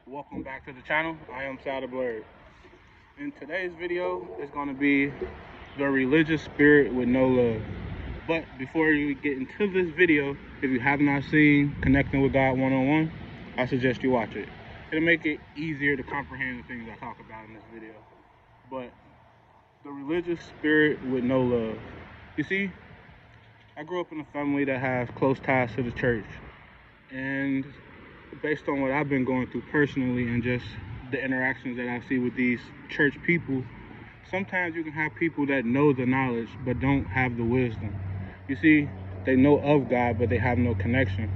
Welcome back to the channel. I am Saldablerd. In today's video is going to be the religious spirit with no love. But before you get into this video, if you have not seen Connecting with God 101, I suggest you watch it. It'll make it easier to comprehend the things I talk about in this video. But the religious spirit with no love. You see, I grew up in a family that has close ties to the church. And based on what I've been going through personally and just the interactions that I see with these church people, sometimes you can have people that know the knowledge but don't have the wisdom. You see, they know of God but they have no connection.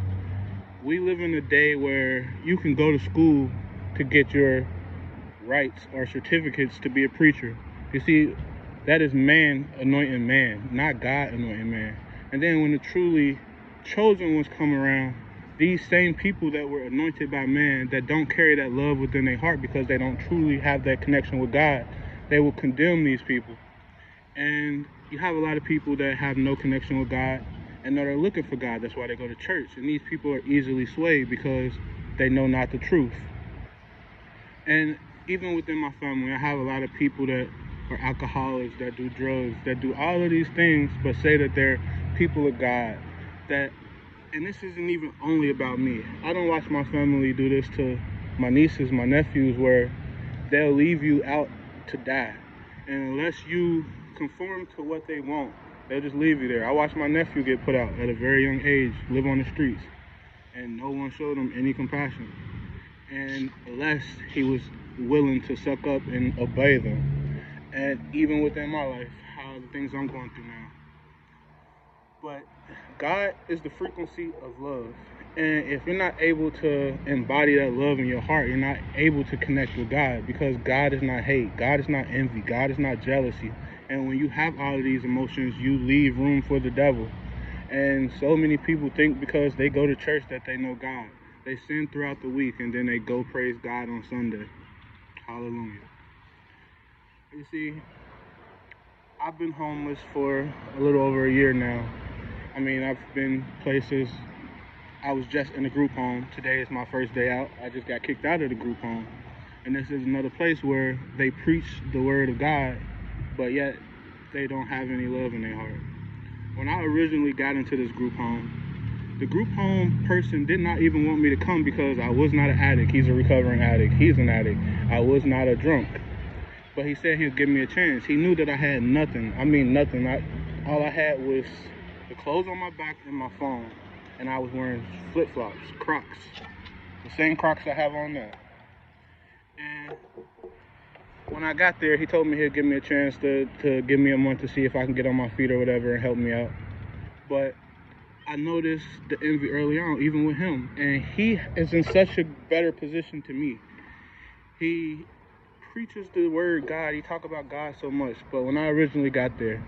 We live in a day where you can go to school to get your rights or certificates to be a preacher. You see, that is man anointing man, not God anointing man. And then when the truly chosen ones come around, these same people that were anointed by man that don't carry that love within their heart because they don't truly have that connection with God, they will condemn these people. And you have a lot of people that have no connection with God and that are looking for God. That's why they go to church. And these people are easily swayed because they know not the truth. And even within my family, I have a lot of people that are alcoholics, that do drugs, that do all of these things, but say that they're people of God. And this isn't even only about me. I don't watch my family do this to my nieces, my nephews, where they'll leave you out to die. And unless you conform to what they want, they'll just leave you there. I watched my nephew get put out at a very young age, live on the streets, and no one showed him any compassion. And unless he was willing to suck up and obey them. And even within my life, how the things I'm going through now. But God is the frequency of love. And if you're not able to embody that love in your heart, you're not able to connect with God, because God is not hate, God is not envy, God is not jealousy. And when you have all of these emotions, you leave room for the devil. And so many people think because they go to church that they know God. They sin throughout the week and then they go praise God on Sunday. Hallelujah. You see, I've been homeless for a little over a year now. I mean, I've been places. I was just in a group home. Today is my first day out. I just got kicked out of the group home. And this is another place where they preach the word of God, but yet they don't have any love in their heart. When I originally got into this group home, the group home person did not even want me to come because I was not an addict. He's a recovering addict. He's an addict. I was not a drunk. But he said he'd give me a chance. He knew that I had nothing. I mean nothing. All I had was the clothes on my back and my phone. And I was wearing flip-flops, Crocs. The same Crocs I have on now. And when I got there, he told me he'd give me a chance to give me a month to see if I can get on my feet or whatever and help me out. But I noticed the envy early on, even with him. And he is in such a better position to me. He preaches the word God. He talk about God so much. But when I originally got there,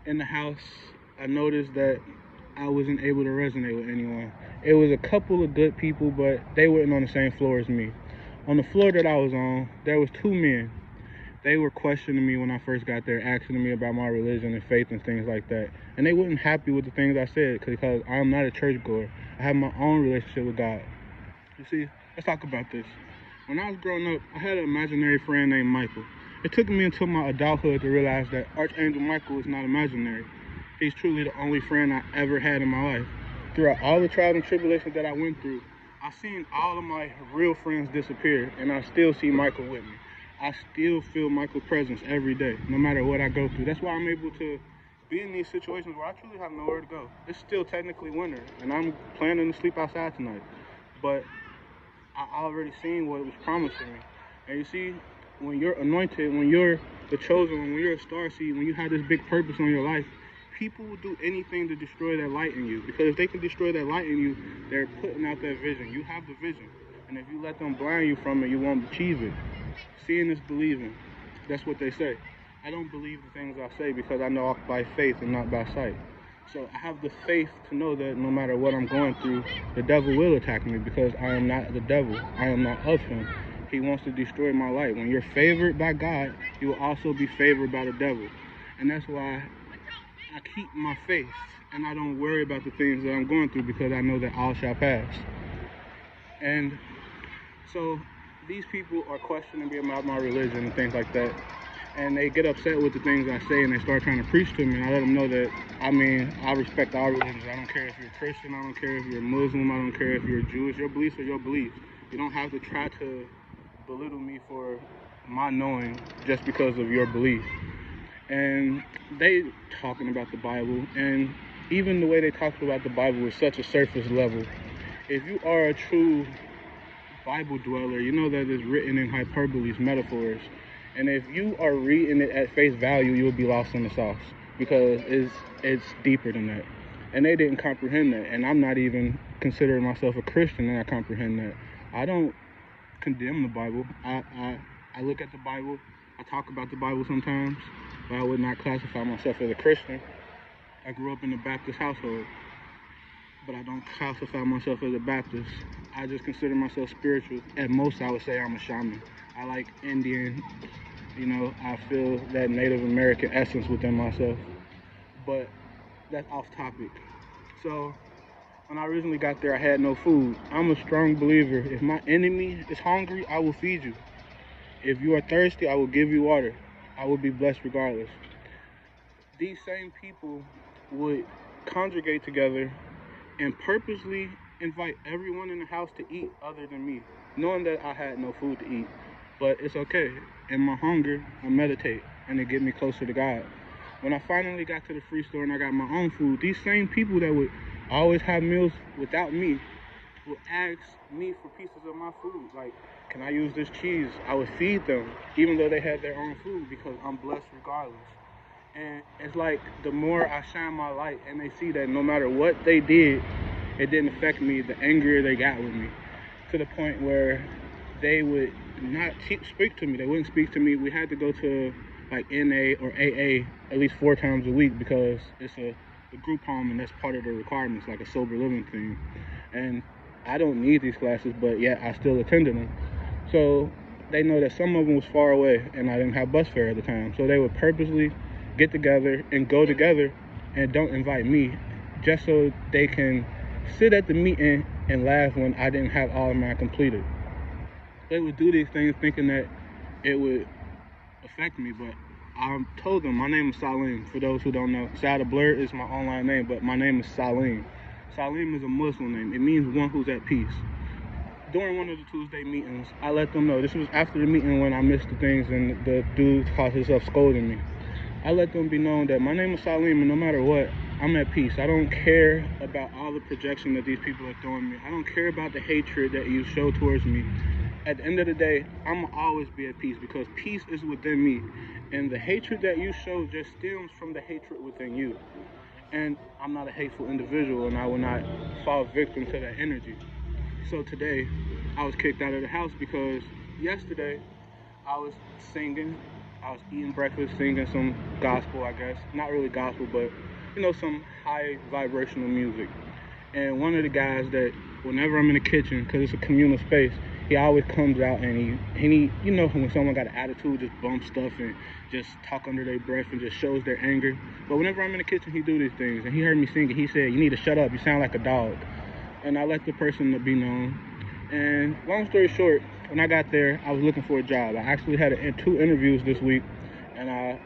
in the house, I noticed that I wasn't able to resonate with anyone. It was a couple of good people, but they weren't on the same floor as me. On the floor that I was on, there was two men. They were questioning me when I first got there, asking me about my religion and faith and things like that. And they weren't happy with the things I said because I'm not a churchgoer. I have my own relationship with God. You see, let's talk about this. When I was growing up, I had an imaginary friend named Michael. It took me until my adulthood to realize that Archangel Michael is not imaginary. He's truly the only friend I ever had in my life. Throughout all the trials and tribulations that I went through, I've seen all of my real friends disappear, and I still see Michael with me. I still feel Michael's presence every day, no matter what I go through. That's why I'm able to be in these situations where I truly have nowhere to go. It's still technically winter, and I'm planning to sleep outside tonight. But I already seen what was promised to me. And you see, when you're anointed, when you're the chosen one, when you're a starseed, when you have this big purpose on your life, people will do anything to destroy that light in you. Because if they can destroy that light in you, they're putting out that vision. You have the vision. And if you let them blind you from it, you won't achieve it. Seeing is believing. That's what they say. I don't believe the things I say because I know by faith and not by sight. So I have the faith to know that no matter what I'm going through, the devil will attack me because I am not the devil. I am not of him. He wants to destroy my light. When you're favored by God, you will also be favored by the devil. And that's why I keep my faith and I don't worry about the things that I'm going through because I know that all shall pass. And So these people are questioning me about my religion and things like that. And they get upset with the things I say and they start trying to preach to me. And I let them know that, I mean, I respect all religions. I don't care if you're Christian, I don't care if you're Muslim, I don't care if you're Jewish. Your beliefs are your beliefs. You don't have to try to belittle me for my knowing just because of your belief. And they talking about the Bible, and even the way they talk about the Bible is such a surface level. If you are a true Bible dweller, you know that it's written in hyperboles, metaphors. And if you are reading it at face value, you'll be lost in the sauce because it's deeper than that. And they didn't comprehend that. And I'm not even considering myself a Christian, and I comprehend that. I don't condemn the Bible. I look at the Bible. I talk about the Bible sometimes, but I would not classify myself as a Christian. I grew up in a Baptist household, but I don't classify myself as a Baptist. I just consider myself spiritual. At most, I would say I'm a shaman. I like Indian, you know, I feel that Native American essence within myself. But that's off topic. So when I originally got there, I had no food. I'm a strong believer. If my enemy is hungry, I will feed you. If you are thirsty, I will give you water. I will be blessed regardless. These same people would congregate together and purposely invite everyone in the house to eat other than me, knowing that I had no food to eat. But it's okay. In my hunger, I meditate, and it get me closer to God. When I finally got to the free store and I got my own food, these same people that would always have meals without me would ask me for pieces of my food. Like, can I use this cheese? I would feed them, even though they had their own food, because I'm blessed regardless. And it's like the more I shine my light and they see that no matter what they did, it didn't affect me, the angrier they got with me. To the point where they would not speak to me. They wouldn't speak to me. We had to go to like NA or AA at least 4 times a week because it's a group home and that's part of the requirements, like a sober living thing. And I don't need these classes, but yet I still attended them. So they know that some of them was far away and I didn't have bus fare at the time. So they would purposely get together and go together and don't invite me just so they can sit at the meeting and laugh when I didn't have all of mine completed. They would do these things thinking that it would affect me, but I told them my name is Salim. For those who don't know, Saldablerd is my online name, but my name is Salim. Salim is a Muslim name. It means one who's at peace. During one of the Tuesday meetings, I let them know. This was after the meeting when I missed the things and the dude caught himself scolding me. I let them be known that my name is Salim, and no matter what, I'm at peace. I don't care about all the projection that these people are throwing me. I don't care about the hatred that you show towards me. At the end of the day, I'm going to always be at peace because peace is within me. And the hatred that you show just stems from the hatred within you. And I'm not a hateful individual, and I will not fall victim to that energy. So today, I was kicked out of the house because yesterday, I was singing. I was eating breakfast, singing some gospel, I guess. Not really gospel, but, you know, some high vibrational music. And one of the guys that, whenever I'm in the kitchen, because it's a communal space, he always comes out and he, you know, when someone got an attitude, just bump stuff and just talk under their breath and just shows their anger. But whenever I'm in the kitchen, he do these things. And he heard me singing. He said, "You need to shut up. You sound like a dog." And I let the person be known. And long story short, when I got there, I was looking for a job. I actually had 2 interviews this week, and I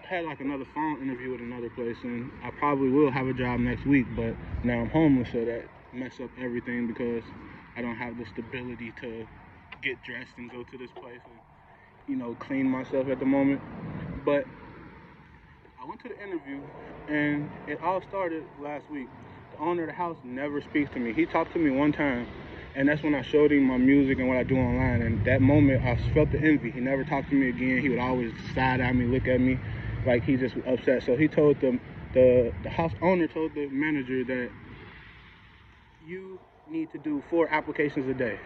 had like another phone interview at another place, and I probably will have a job next week, but now I'm homeless, so that messed up everything because I don't have the stability to get dressed and go to this place and, you know, clean myself at the moment. But I went to the interview, and it all started last week. The owner of the house never speaks to me. He talked to me one time, and that's when I showed him my music and what I do online. And that moment, I felt the envy. He never talked to me again. He would always side at me, look at me like he just was upset. So he told the house owner told the manager that you need to do 4 applications a day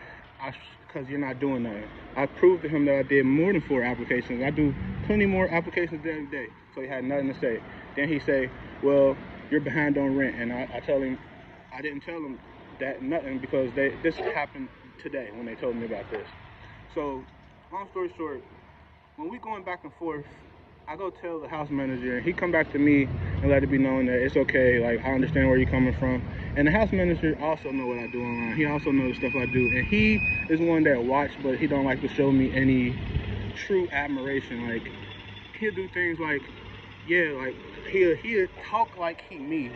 because you're not doing that. I proved to him that I did more than 4 applications. I do plenty more applications every day. So he had nothing to say. Then he say, "Well, you're behind on rent." And I tell him, I didn't tell him that nothing because this happened today when they told me about this. So long story short, when we going back and forth, I go tell the house manager, and he come back to me and let it be known that it's okay. Like, I understand where you're coming from. And the house manager also know what I do online. He also knows the stuff I do. And he is one that watch, but he don't like to show me any true admiration. Like, he'll do things like, yeah, like, he'll talk like he me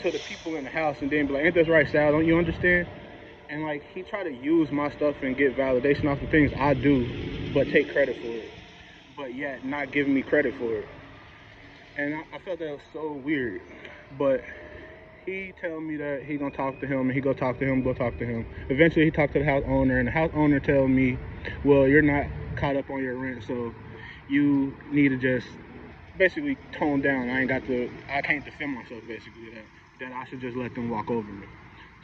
to the people in the house, and then be like, ain't that right, Sal? Don't you understand? And, like, he try to use my stuff and get validation off the things I do, but take credit for it. But yet not giving me credit for it. And I felt that was so weird. But he tell me that he gonna talk to him, and he go talk to him, go talk to him. Eventually he talked to the house owner, and the house owner tell me, well, you're not caught up on your rent, so you need to just basically tone down. I can't defend myself, basically, that I should just let them walk over me.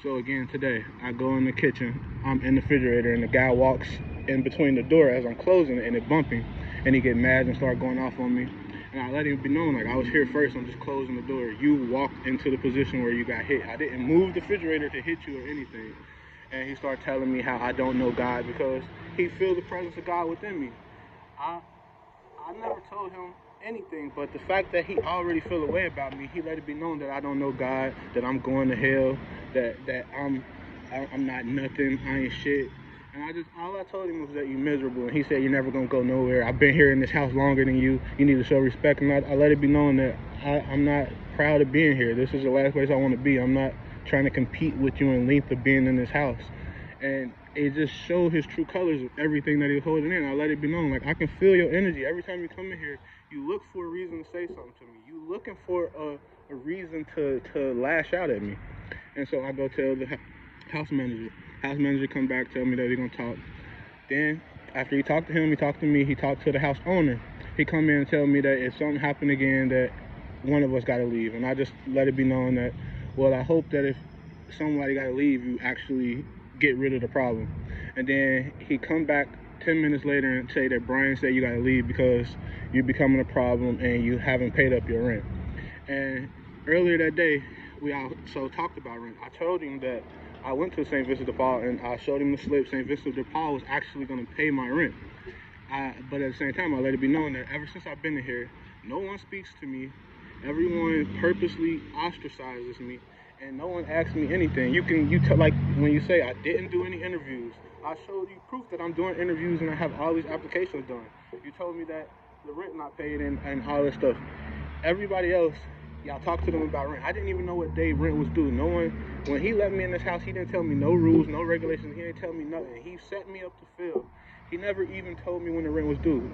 So again, today, I go in the kitchen, I'm in the refrigerator, and the guy walks in between the door as I'm closing it, and it bumping, and he get mad and start going off on me. And I let him be known, like, I was here first, I'm just closing the door. You walked into the position where you got hit. I didn't move the refrigerator to hit you or anything. And he started telling me how I don't know God because he feels the presence of God within me. I never told him anything, but the fact that he already feel a way about me, he let it be known that I don't know God, that I'm going to hell, that I'm not nothing, I ain't shit. And all I told him was that you're miserable, and he said you're never gonna go nowhere. I've been here in this house longer than you. You need to show respect. And I let it be known that I'm not proud of being here. This is the last place I want to be. I'm not trying to compete with you in length of being in this house. And it just showed his true colors of everything that he was holding in. I let it be known, like, I can feel your energy. Every time you come in here, you look for a reason to say something to me. You looking for a reason to lash out at me. And so I go tell the house manager. House manager come back, tell me that we're gonna talk. Then after he talked to him, he talked to me, he talked to the house owner. He come in and tell me that if something happened again, that one of us gotta leave. And I just let it be known that, well, I hope that if somebody gotta leave, you actually get rid of the problem. And then he come back 10 minutes later and say that Brian said you gotta leave because you're becoming a problem and you haven't paid up your rent. And earlier that day, we also talked about rent. I told him that I went to St. Vincent de Paul and I showed him the slip. St. Vincent de Paul was actually going to pay my rent. But at the same time, I let it be known that ever since I've been here, no one speaks to me. Everyone purposely ostracizes me, and no one asks me anything. Like when you say I didn't do any interviews, I showed you proof that I'm doing interviews and I have all these applications done. You told me that the rent not paid and all this stuff. Everybody else, y'all talk to them about rent. I didn't even know what day rent was due. No one, when he let me in this house, he didn't tell me no rules, no regulations. He didn't tell me nothing. He set me up to fail. He never even told me when the rent was due.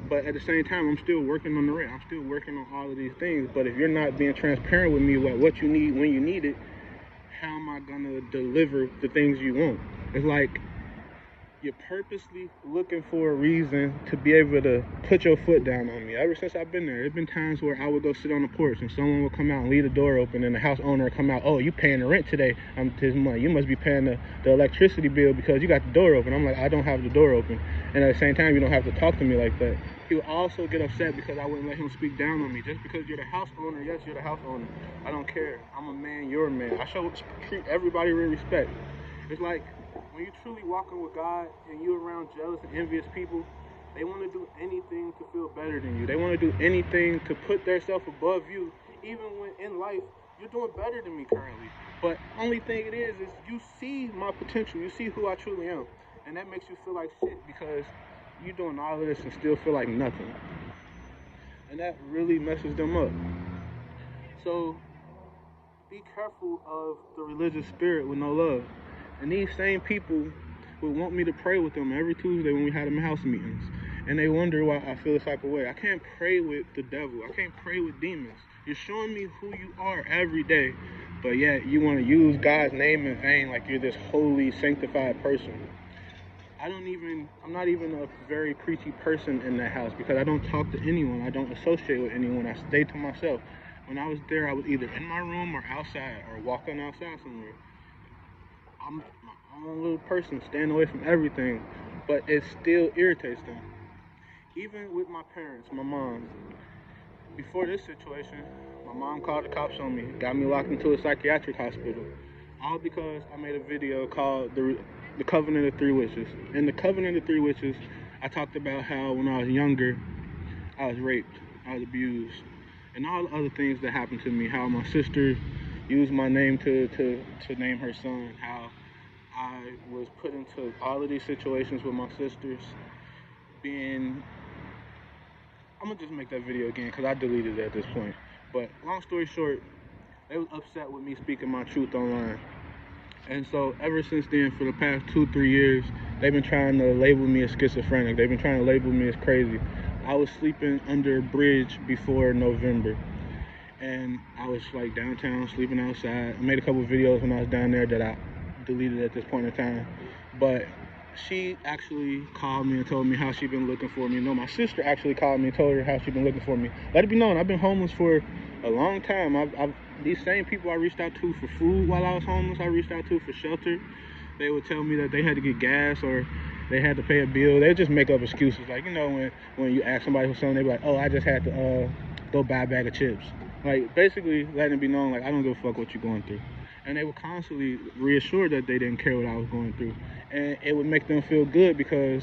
But at the same time, I'm still working on the rent. I'm still working on all of these things. But if you're not being transparent with me about what you need when you need it, how am I gonna deliver the things you want? It's like you're purposely looking for a reason to be able to put your foot down on me. Ever since I've been there, there's been times where I would go sit on the porch and someone would come out and leave the door open, and the house owner would come out, oh, you paying the rent today? This month. You must be paying the electricity bill because you got the door open. I'm like, I don't have the door open. And at the same time, you don't have to talk to me like that. He would also get upset because I wouldn't let him speak down on me. Just because you're the house owner, yes, you're the house owner. I don't care. I'm a man, you're a man. I treat everybody with respect. It's like, when you're truly walking with God and you're around jealous and envious people, they want to do anything to feel better than you. They want to do anything to put themselves above you, even when in life you're doing better than me currently. But only thing it is you see my potential, you see who I truly am, and that makes you feel like shit because you're doing all of this and still feel like nothing. And that really messes them up. So be careful of the religious spirit with no love. And these same people would want me to pray with them every Tuesday when we had them house meetings. And they wonder why I feel this type of way. I can't pray with the devil. I can't pray with demons. You're showing me who you are every day, but yet you want to use God's name in vain like you're this holy, sanctified person. I'm not even a very preachy person in that house because I don't talk to anyone. I don't associate with anyone. I stay to myself. When I was there, I was either in my room or outside or walking outside somewhere. I'm my own little person, staying away from everything, but it still irritates them. Even with my parents, my mom. Before this situation, my mom called the cops on me, got me locked into a psychiatric hospital, all because I made a video called the Covenant of Three Witches. In the Covenant of Three Witches, I talked about how when I was younger, I was raped. I was abused, and all the other things that happened to me. How my sister used my name to name her son. How I was put into all of these situations with my sisters. I'm gonna just make that video again because I deleted it at this point. But long story short, they was upset with me speaking my truth online. And so ever since then, for the past 2-3 years, they've been trying to label me as schizophrenic. They've been trying to label me as crazy. I was sleeping under a bridge before November. And I was like downtown, sleeping outside. I made a couple videos when I was down there that I deleted at this point in time. But she actually called me and told me how she'd been looking for me. No, my sister actually called me and told her how she'd been looking for me. Let it be known, I've been homeless for a long time. These same people I reached out to for food while I was homeless, I reached out to for shelter. They would tell me that they had to get gas or they had to pay a bill. They would just make up excuses. Like, you know, when you ask somebody for something, they be like, oh, I just had to go buy a bag of chips. Like, basically letting it be known, like, I don't give a fuck what you're going through. And they would constantly reassure that they didn't care what I was going through. And it would make them feel good because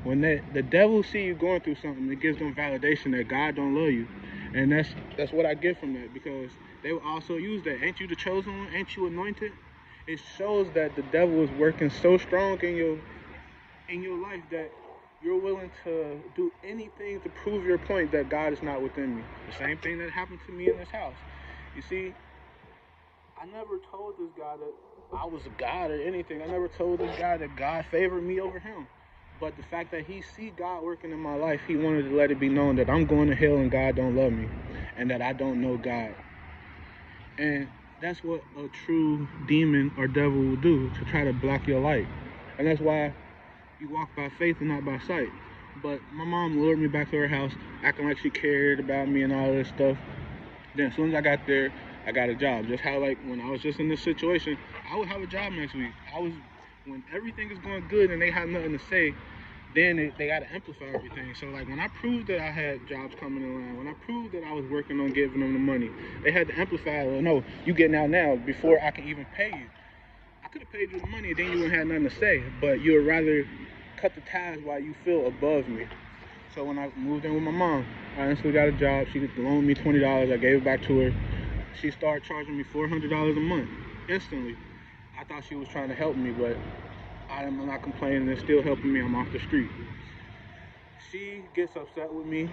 when the devil see you going through something, it gives them validation that God don't love you. And that's what I get from that, because they will also use that. Ain't you the chosen one? Ain't you anointed? It shows that the devil is working so strong in your life that you're willing to do anything to prove your point that God is not within me. The same thing that happened to me in this house. You see, I never told this guy that I was a God or anything. I never told this guy that God favored me over him. But the fact that he see God working in my life, he wanted to let it be known that I'm going to hell and God don't love me, and that I don't know God. And that's what a true demon or devil will do, to try to block your light. And that's why you walk by faith and not by sight. But my mom lured me back to her house, acting like she cared about me and all this stuff. Then as soon as I got there, I got a job. Just how, like, when I was just in this situation, I would have a job next week. When everything is going good and they have nothing to say, then they got to amplify everything. So, like, when I proved that I had jobs coming in line, when I proved that I was working on giving them the money, they had to amplify, well, no, you getting out now before I can even pay you. I could have paid you the money and then you wouldn't have nothing to say, but you would rather cut the ties while you feel above me. So when I moved in with my mom, I instantly got a job. She loaned me $20. I gave it back to her. She started charging me $400 a month instantly. I thought she was trying to help me, but I'm not complaining. It's still helping me. I'm off the street. She gets upset with me.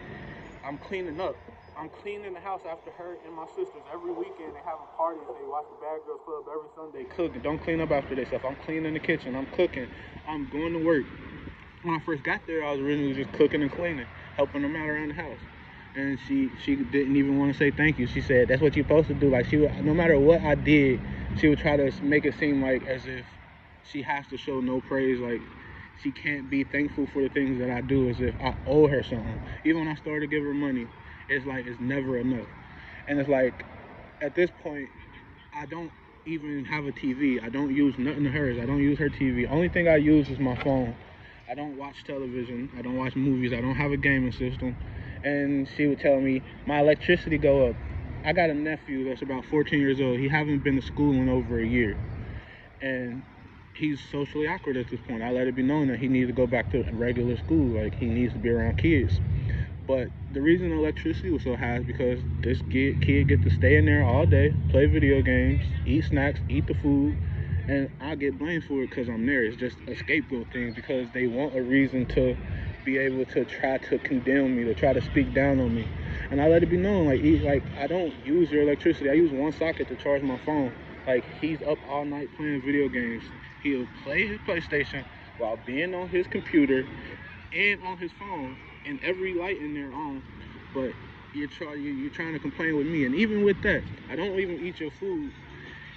I'm cleaning up. I'm cleaning the house after her and my sisters. Every weekend they have a party. They watch the Bad Girls Club every Sunday. Cooking. Don't clean up after themselves. I'm cleaning the kitchen. I'm cooking. I'm going to work. When I first got there, I was originally just cooking and cleaning, helping them out around the house. And she didn't even want to say thank you. She said, that's what you're supposed to do. Like, she would, no matter what I did, she would try to make it seem like as if she has to show no praise. Like, she can't be thankful for the things that I do, as if I owe her something. Even when I started to give her money, it's like it's never enough. And it's like, at this point, I don't even have a TV. I don't use nothing of hers. I don't use her TV. Only thing I use is my phone. I don't watch television. I don't watch movies. I don't have a gaming system. And she would tell me my electricity go up. I got a nephew that's about 14 years old. He haven't been to school in over a year. And he's socially awkward at this point. I let it be known that he needs to go back to regular school. Like, he needs to be around kids. But the reason electricity was so high is because this kid get to stay in there all day, play video games, eat snacks, eat the food, and I get blamed for it because I'm there. It's just a scapegoat thing, because they want a reason to be able to try to condemn me, to try to speak down on me. And I let it be known, like I don't use your electricity. I use one socket to charge my phone. Like, he's up all night playing video games. He'll play his PlayStation while being on his computer and on his phone, and every light in there on. But you're trying to complain with me. And even with that, I don't even eat your food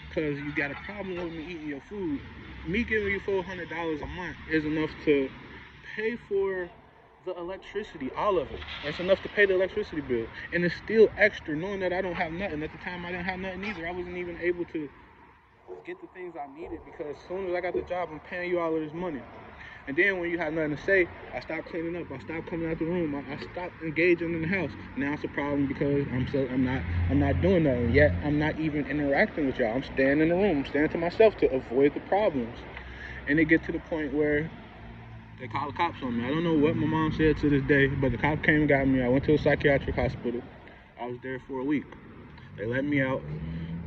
because you got a problem with me eating your food. Me giving you $400 a month is enough to pay for the electricity, all of it. It's enough to pay the electricity bill. And it's still extra knowing that I don't have nothing. At the time, I didn't have nothing either. I wasn't even able to get the things I needed, because as soon as I got the job, I'm paying you all of this money. And then when you have nothing to say, I stopped cleaning up. I stopped coming out the room. I stopped engaging in the house. Now it's a problem because I'm not doing nothing. Yet I'm not even interacting with y'all. I'm staying in the room. I'm staying to myself to avoid the problems. And it gets to the point where They called the cops on me. I don't know what my mom said to this day, but the cop came and got me. I went to a psychiatric hospital. I was there for a week. They let me out.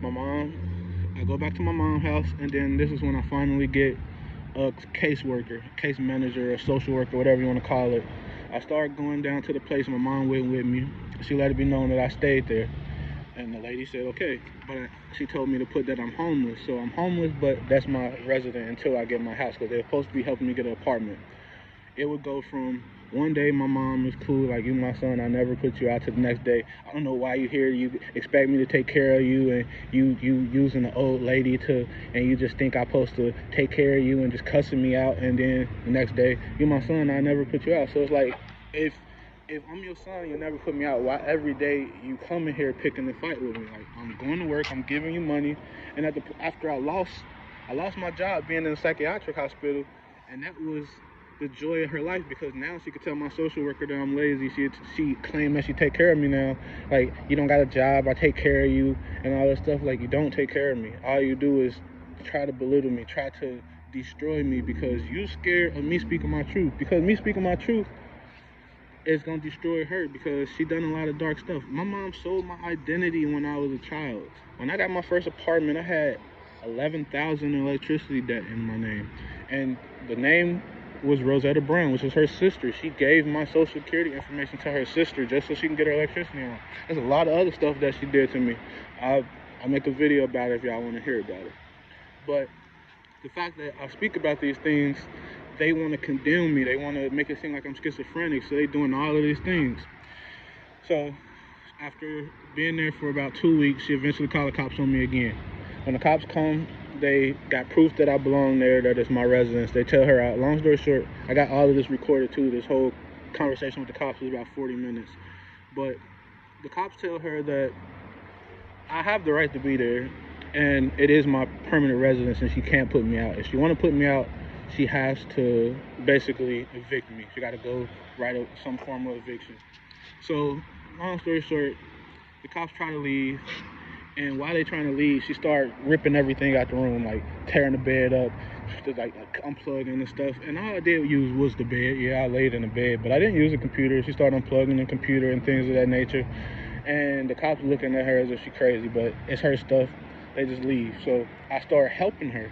I go back to my mom's house, and then this is when I finally get a caseworker, case manager, a social worker, whatever you want to call it. I started going down to the place. My mom went with me. She let it be known that I stayed there. And the lady said, okay, but she told me to put that I'm homeless. So I'm homeless, but that's my resident until I get my house, because they're supposed to be helping me get an apartment. It would go from one day my mom is cool, like, you my son, I never put you out, to the next day, I don't know why you here, you expect me to take care of you, and you using the old lady and you just think I'm supposed to take care of you and just cussing me out, and then the next day, you my son, I never put you out. So it's like, if I'm your son, you never put me out, why every day you come in here picking the fight with me? Like, I'm going to work, I'm giving you money, and after I lost my job being in a psychiatric hospital, and that was the joy of her life, because now she could tell my social worker that I'm lazy. She claimed that she take care of me now. Like, you don't got a job, I take care of you, and all this stuff. Like, you don't take care of me. All you do is try to belittle me, try to destroy me, because you scared of me speaking my truth. Because me speaking my truth is gonna destroy her, because she done a lot of dark stuff. My mom sold my identity when I was a child. When I got my first apartment, I had $11,000 in electricity debt in my name, and the name was Rosetta Brown, which is her sister. She gave my social security information to her sister just so she can get her electricity on. There's a lot of other stuff that she did to me. I'll make a video about it if y'all want to hear about it. But the fact that I speak about these things, they want to condemn me. They want to make it seem like I'm schizophrenic, so they doing all of these things. So after being there for about 2 weeks, she eventually called the cops on me again. When the cops come, they got proof that I belong there, that it's my residence. They tell her out. Long story short, I got all of this recorded too. This whole conversation with the cops was about 40 minutes. But the cops tell her that I have the right to be there, and it is my permanent residence, and she can't put me out. If she want to put me out, she has to basically evict me. She got to go write some form of eviction. So, long story short, the cops try to leave, and while they trying to leave, she started ripping everything out the room, like tearing the bed up, just like unplugging and stuff. And all I did use was the bed. Yeah, I laid in the bed, but I didn't use a computer. She started unplugging the computer and things of that nature. And the cops looking at her as if she's crazy, but it's her stuff. They just leave. So I started helping her.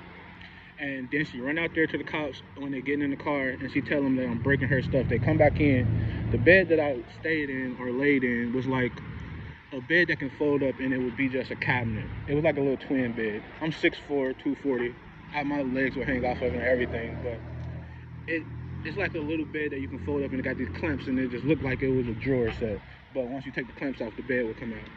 And then she run out there to the cops when they get in the car, and she tell them that I'm breaking her stuff. They come back in. The bed that I stayed in or laid in was like a bed that can fold up, and it would be just a cabinet. It was like a little twin bed. I'm 6'4", 240. My legs would hang off of it and everything, but it's like a little bed that you can fold up, and it got these clamps, and it just looked like it was a drawer set. But once you take the clamps off, the bed will come out.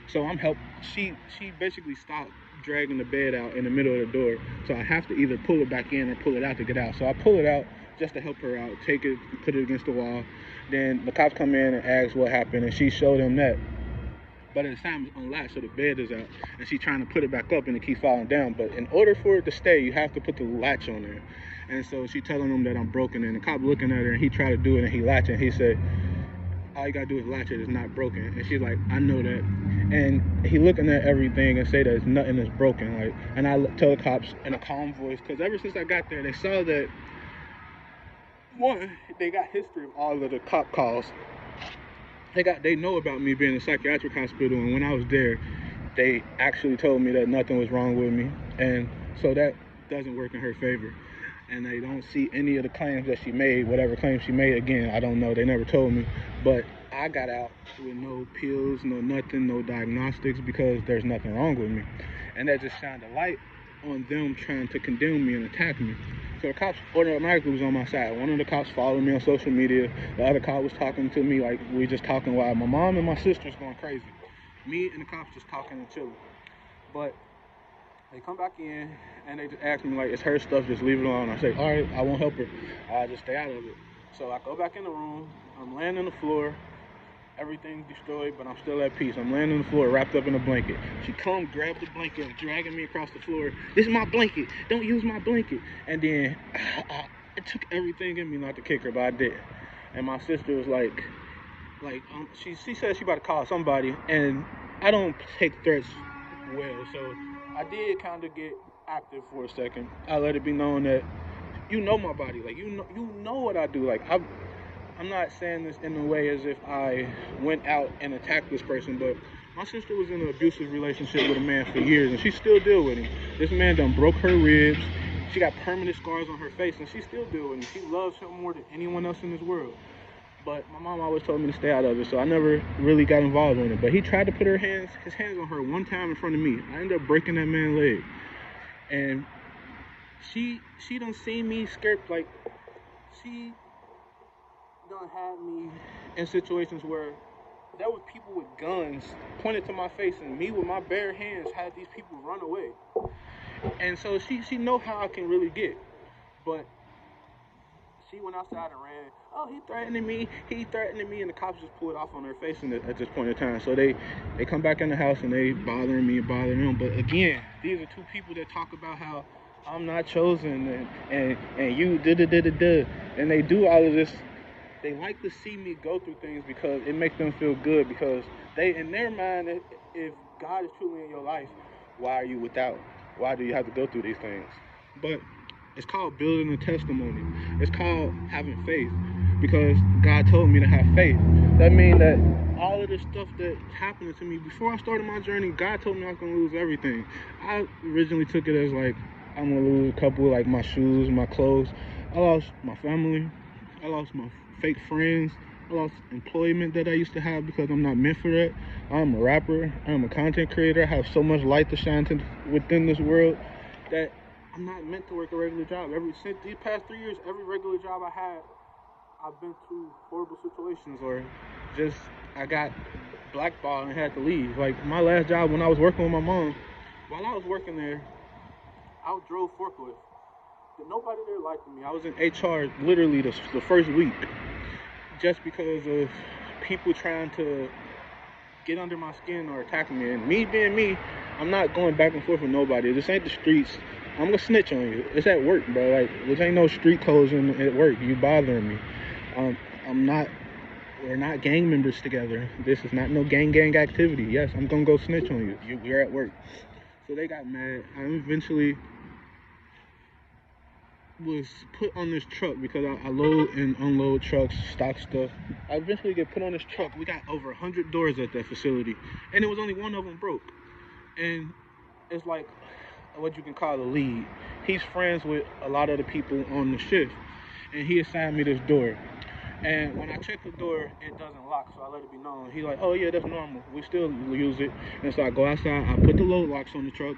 So I'm helping. She basically stopped dragging the bed out in the middle of the door. So I have to either pull it back in or pull it out to get out. So I pull it out just to help her out, take it, put it against the wall. Then the cops come in and ask what happened, and she showed them that. But at the time it's unlatched, so the bed is out, and she's trying to put it back up, and it keeps falling down. But in order for it to stay, you have to put the latch on there. And so she telling them that I'm broken, and the cop looking at her, and he tried to do it, and he latched it, and he said, all you gotta do is latch it, it's not broken. And she's like, I know that. And he looking at everything and say that it's nothing that's broken. Like, and I tell the cops in a calm voice, because ever since I got there, they saw that, one, they got history of all of the cop calls. They know about me being in a psychiatric hospital, and when I was there, they actually told me that nothing was wrong with me, and so that doesn't work in her favor. And they don't see any of the claims that she made, whatever claims she made. Again, I don't know, they never told me, but I got out with no pills, no nothing, no diagnostics, because there's nothing wrong with me. And that just shined a light on them trying to condemn me and attack me. So the cops automatically was on my side. One of the cops followed me on social media. The other cop was talking to me like we just talking while my mom and my sister's going crazy. Me and the cops just talking and chilling. But they come back in and they just ask me like, it's her stuff, just leave it alone. I say, all right, I won't help her. I'll just stay out of it. So I go back in the room. I'm laying on the floor. Everything's destroyed, but I'm still at peace. I'm laying on the floor, wrapped up in a blanket. She come, grab the blanket, and dragging me across the floor. This is my blanket. Don't use my blanket. And then it took everything in me not to kick her, but I did. And my sister was like, she said she about to call somebody, and I don't take threats well, so I did kind of get active for a second. I let it be known that you know my body, like you know what I do. Like I'm not saying this in a way as if I went out and attacked this person, but my sister was in an abusive relationship with a man for years, and she still deal with him. This man done broke her ribs. She got permanent scars on her face, and she still deal with him. She loves him more than anyone else in this world. But my mom always told me to stay out of it, so I never really got involved in it. But he tried to put his hands on her one time in front of me. I ended up breaking that man's leg, and she done seen me scared. Like, she done had me in situations where there was people with guns pointed to my face, and me with my bare hands had these people run away. And so she know how I can really get. But she went outside and ran. Oh, he threatening me, and the cops just pulled off on her face at this point in time. So they come back in the house and they bothering me and bothering them. But again, these are two people that talk about how I'm not chosen and you da. And they do all of this. They like to see me go through things because it makes them feel good, because they, in their mind, if God is truly in your life, why are you without? Why do you have to go through these things? But it's called building a testimony. It's called having faith, because God told me to have faith. That means that all of the stuff that's happening to me, before I started my journey, God told me I was going to lose everything. I originally took it as like, I'm going to lose a couple, like my shoes, my clothes. I lost my family. I lost my fake friends. I lost employment that I used to have because I'm not meant for that. I'm a rapper. I'm a content creator. I have so much light to shine within this world that I'm not meant to work a regular job. Since these past 3 years, every regular job I had, I've been through horrible situations, or just I got blackballed and had to leave. Like my last job, when I was working with my mom, while I was working there, I drove forklift. Nobody there liked me. I was in HR literally the first week, just because of people trying to get under my skin or attack me. And me being me, I'm not going back and forth with nobody. This ain't the streets. I'm gonna snitch on you. It's at work, bro. Like, this ain't no street codes at work. You bothering me. We're not gang members together. This is not no gang activity. Yes, I'm gonna go snitch on you. We're at work. So they got mad. I eventually was put on this truck because I load and unload trucks, stock stuff. I eventually get put on this truck. We got over 100 doors at that facility, and it was only one of them broke. And it's like what you can call a lead. He's friends with a lot of the people on the shift, and he assigned me this door. And when I check the door, it doesn't lock, so I let it be known. He's like, oh yeah, that's normal. We still use it. And so I go outside, I put the load locks on the truck,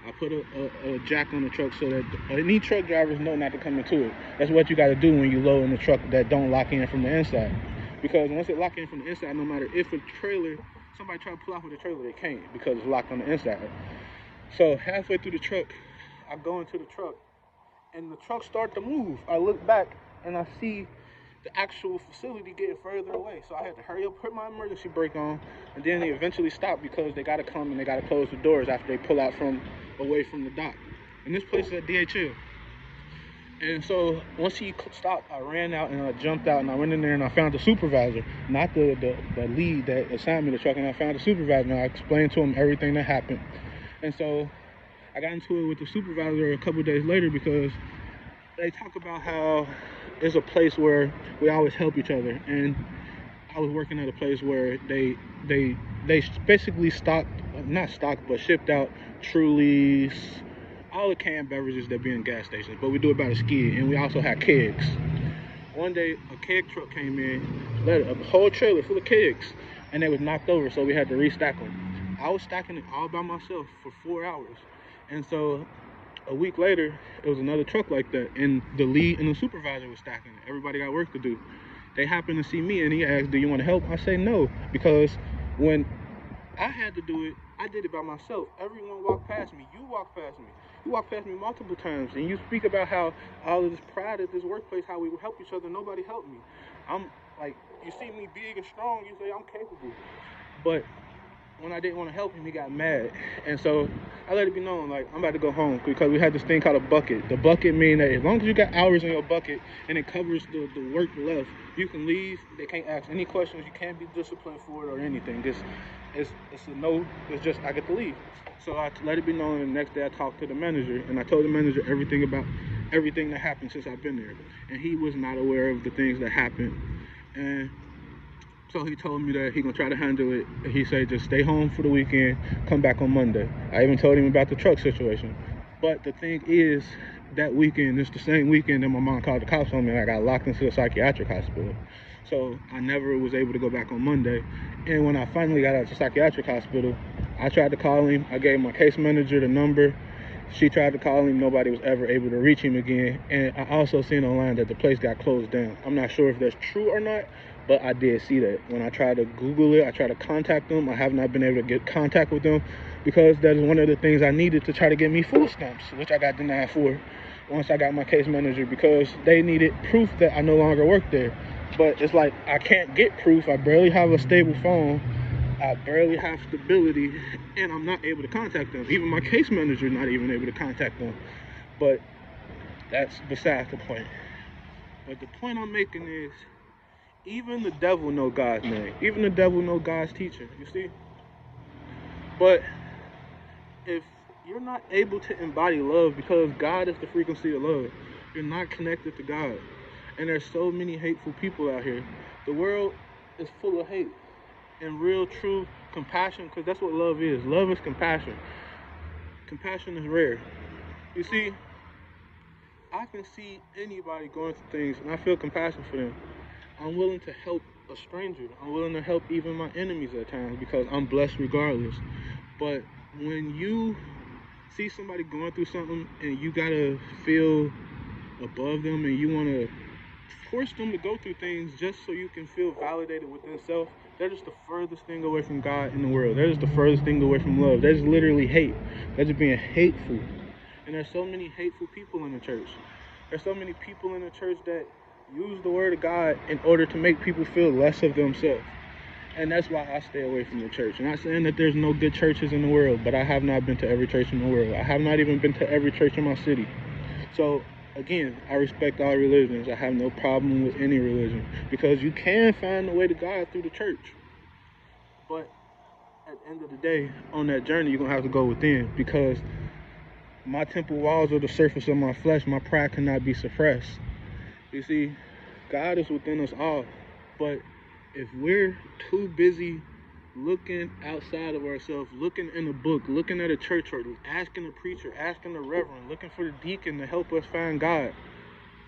I put a jack on the truck so that any truck drivers know not to come into it. That's what you got to do when you load in the truck that don't lock in from the inside. Because once it lock in from the inside, no matter if a trailer, somebody try to pull off with a trailer, they can't because it's locked on the inside. So halfway through the truck, I go into the truck, and the truck starts to move. I look back, and I see the actual facility getting further away. So I had to hurry up, put my emergency brake on, and then they eventually stopped because they got to come and they got to close the doors after they pull out away from the dock. And this place is at DHL. And so once he stopped, I ran out and I jumped out and I went in there and I found the supervisor, not the lead that assigned me the truck. And I found the supervisor and I explained to him everything that happened. And so I got into it with the supervisor a couple of days later because they talk about how it's a place where we always help each other. And I was working at a place where they basically shipped out Trulies, all the canned beverages that be in gas stations, but we do it by the skid, and we also have kegs. One day, a keg truck came in, a whole trailer full of kegs, and they was knocked over, so we had to restack them. I was stacking it all by myself for 4 hours, and so a week later, it was another truck like that, and the lead and the supervisor was stacking it. Everybody got work to do. They happened to see me, and he asked, do you want to help? I say no, because when I had to do it, I did it by myself. Everyone walked past me. You walked past me. You walked past me multiple times, and you speak about how all of this pride at this workplace, how we will help each other. Nobody helped me. I'm like, you see me big and strong, you say I'm capable. But when I didn't want to help him, he got mad. And so I let it be known, like, I'm about to go home because we had this thing called a bucket. The bucket means that as long as you got hours in your bucket and it covers the work left, you can leave. They can't ask any questions. You can't be disciplined for it or anything. It's a no. It's just I get to leave. So I let it be known, and the next day I talked to the manager, and I told the manager everything about everything that happened since I've been there. And he was not aware of the things that happened. And so he told me that he gonna try to handle it. He said just stay home for the weekend, come back on Monday. I even told him about the truck situation. But the thing is, that weekend is the same weekend that my mom called the cops on me and I got locked into a psychiatric hospital. So I never was able to go back on Monday. And when I finally got out of the psychiatric hospital, I tried to call him. I gave my case manager the number. She tried to call him. Nobody was ever able to reach him again. And I also seen online that the place got closed down. I'm not sure if that's true or not, but I did see that. When I tried to Google it, I tried to contact them. I have not been able to get contact with them because that is one of the things I needed to try to get me food stamps, which I got denied for once I got my case manager because they needed proof that I no longer work there. But it's like I can't get proof. I barely have a stable phone. I barely have stability, and I'm not able to contact them. Even my case manager not even able to contact them. But that's besides the point. But the point I'm making is, even the devil know God's name. Even the devil know God's teaching, you see? But if you're not able to embody love because God is the frequency of love, you're not connected to God. And there's so many hateful people out here. The world is full of hate. And real, true compassion, because that's what love is. Love is compassion. Compassion is rare. You see, I can see anybody going through things, and I feel compassion for them. I'm willing to help a stranger. I'm willing to help even my enemies at times because I'm blessed regardless. But when you see somebody going through something and you gotta feel above them and you want to force them to go through things just so you can feel validated within self, that is the furthest thing away from God in the world. That is the furthest thing away from love. That is literally hate. That's just being hateful. And there's so many hateful people in the church. There's so many people in the church that use the word of God in order to make people feel less of themselves. And that's why I stay away from the church. I'm not saying that there's no good churches in the world, but I have not been to every church in the world. I have not even been to every church in my city. So again, I respect all religions. I have no problem with any religion because you can find the way to God through the church. But at the end of the day, on that journey, you're going to have to go within because my temple walls are the surface of my flesh. My pride cannot be suppressed. You see, God is within us all. But if we're too busy looking outside of ourselves, looking in a book, looking at a church hurt, asking the preacher, asking the reverend, looking for the deacon to help us find God,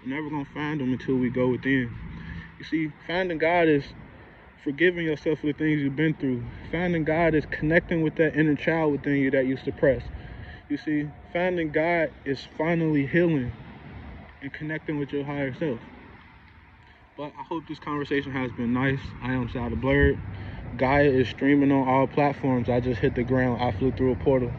we're never going to find him until we go within. You see, finding God is forgiving yourself for the things you've been through. Finding God is connecting with that inner child within you that you suppress. You see, finding God is finally healing and connecting with your higher self. But I hope this conversation has been nice. I am Saldablerd. Gaia is streaming on all platforms. I just hit the ground. I flew through a portal.